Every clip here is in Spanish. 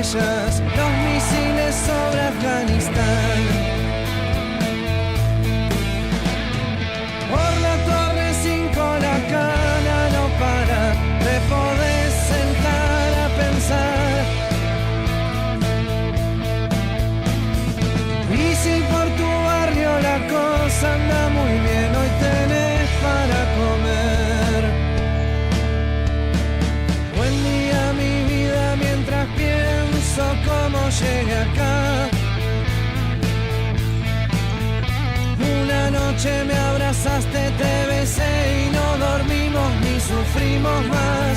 estrellas, los misiles sobre Afganistán. Por la torre 5 la cana no para, te podés sentar a pensar. Y si por tu barrio la cosa anda muy bien, hoy tenés para comer. Buen día mi vida mientras pienso cómo llegué acá. Una noche me abrazaste, te besé y no dormimos ni sufrimos más.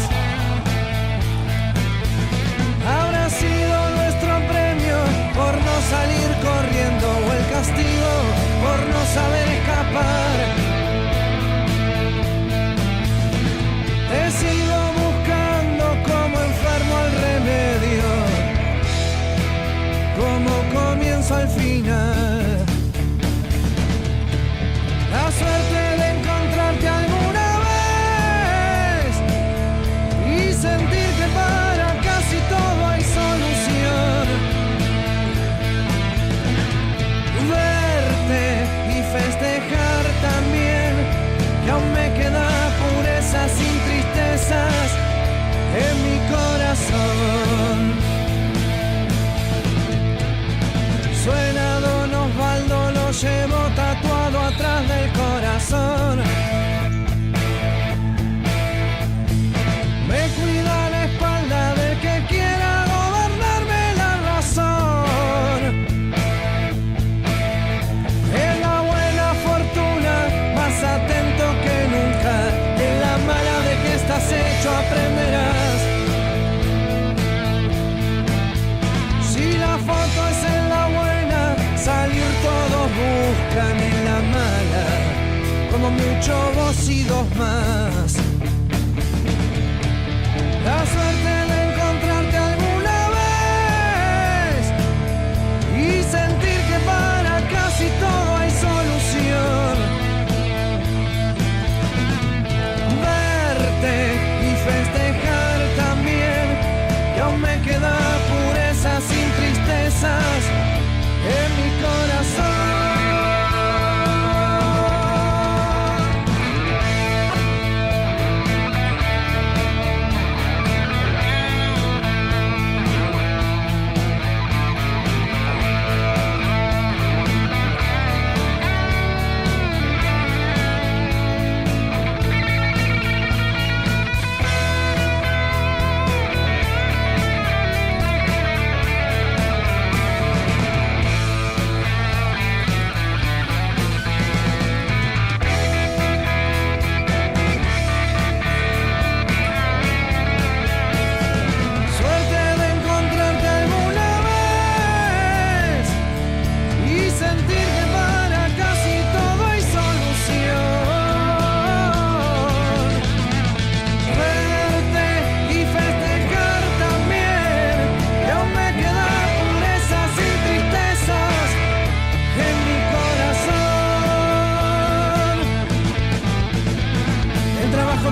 Habrá sido nuestro premio por no salir corriendo o el castigo por no saber escapar. Te sigo buscando como enfermo al remedio, como comienzo al final. La suerte de encontrarte alguna vez y sentir que para casi todo hay solución. Verte y festejar también, que aún me queda pureza sin tristezas en mi corazón. Suena Don Osvaldo, lo llevo tatuado atrás del corazón. Me cuida la espalda del que quiera gobernarme la razón. En la buena fortuna, más atento que nunca. En la mala de que estás hecho aprenderás. Si la foto es en la buena, salir todos buscan en la mala, como mucho vos y dos más. La suerte de encontrarte alguna vez y sentir que para casi todo hay solución. Verte y festejar también, que aún me queda pureza sin tristezas en mi corazón.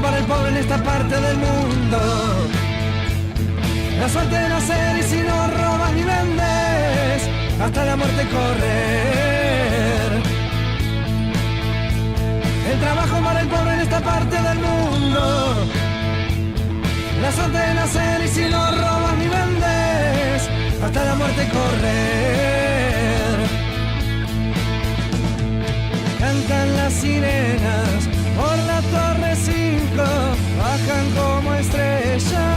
Para el pobre en esta parte del mundo, la suerte de nacer y si no robas ni vendes, hasta la muerte correr. El trabajo para el pobre en esta parte del mundo, la suerte de nacer y si no robas ni vendes, hasta la muerte correr. Cantan las sirenas por la torre 5, bajan como estrellas.